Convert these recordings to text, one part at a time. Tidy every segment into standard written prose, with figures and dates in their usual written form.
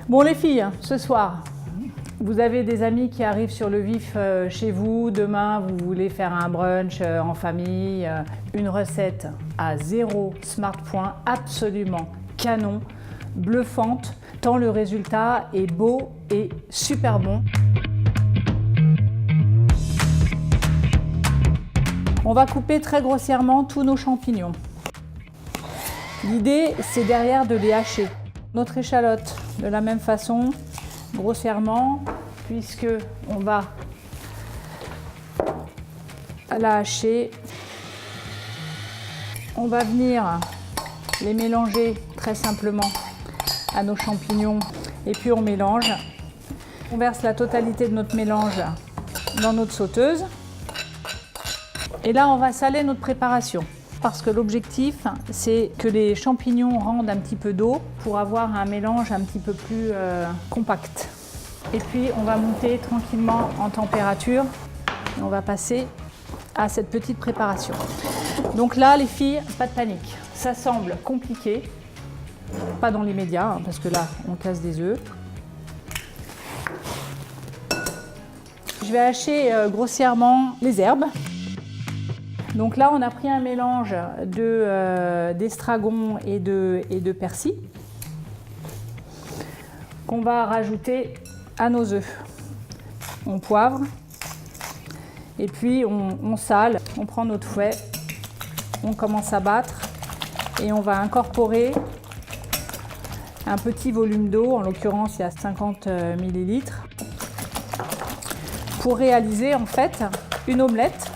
Bon les filles, ce soir, vous avez des amis qui arrivent sur le vif chez vous. Demain, vous voulez faire un brunch en famille. Une recette à 0 smart point, absolument canon, bluffante, tant le résultat est beau et super bon. On va couper très grossièrement tous nos champignons. L'idée, c'est derrière de les hacher. Notre échalote, de la même façon, grossièrement, puisque on va la hacher. On va venir les mélanger très simplement à nos champignons et puis on mélange. On verse la totalité de notre mélange dans notre sauteuse. Et là, on va saler notre préparation. Parce que l'objectif, c'est que les champignons rendent un petit peu d'eau pour avoir un mélange un petit peu plus compact. Et puis, on va monter tranquillement en température. Et on va passer à cette petite préparation. Donc là, les filles, pas de panique. Ça semble compliqué. Pas dans l'immédiat, hein, parce que là, on casse des œufs. Je vais hacher grossièrement les herbes. Donc là, on a pris un mélange d'estragon et de persil qu'on va rajouter à nos œufs. On poivre et puis on sale. On prend notre fouet, on commence à battre et on va incorporer un petit volume d'eau, en l'occurrence il y a 50 ml, pour réaliser en fait une omelette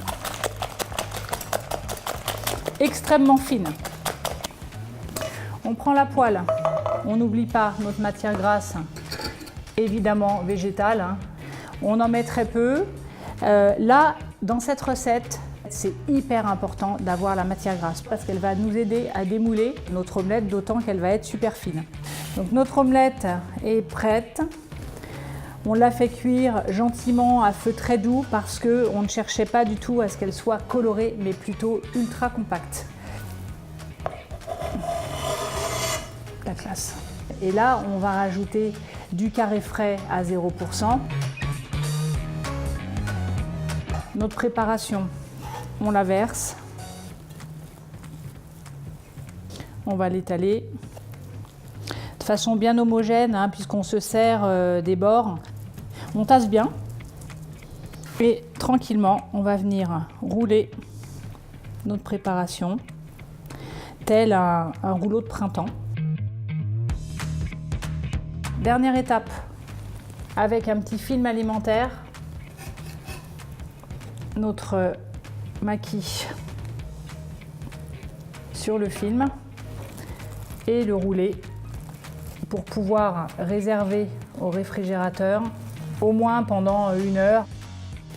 extrêmement fine. On prend la poêle, on n'oublie pas notre matière grasse, évidemment végétale, hein. On en met très peu. Là, dans cette recette, c'est hyper important d'avoir la matière grasse parce qu'elle va nous aider à démouler notre omelette, d'autant qu'elle va être super fine. Donc notre omelette est prête. On l'a fait cuire gentiment à feu très doux parce qu'on ne cherchait pas du tout à ce qu'elle soit colorée, mais plutôt ultra compacte. La classe. Et là, on va rajouter du carré frais à 0%. Notre préparation, on la verse. On va l'étaler de façon bien homogène, hein, puisqu'on se sert des bords. On tasse bien et tranquillement, on va venir rouler notre préparation tel un rouleau de printemps. Dernière étape, avec un petit film alimentaire, notre maquis sur le film et le rouler pour pouvoir réserver au réfrigérateur au moins pendant 1 heure.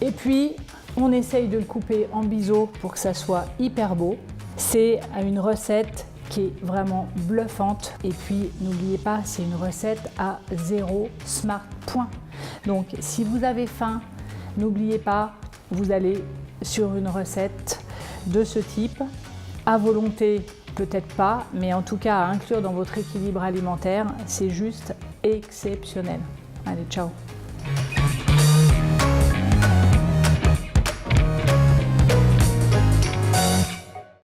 Et puis, on essaye de le couper en biseau pour que ça soit hyper beau. C'est une recette qui est vraiment bluffante. Et puis, n'oubliez pas, c'est une recette à 0 smart point. Donc, si vous avez faim, n'oubliez pas, vous allez sur une recette de ce type. À volonté, peut-être pas, mais en tout cas à inclure dans votre équilibre alimentaire, c'est juste exceptionnel. Allez, ciao!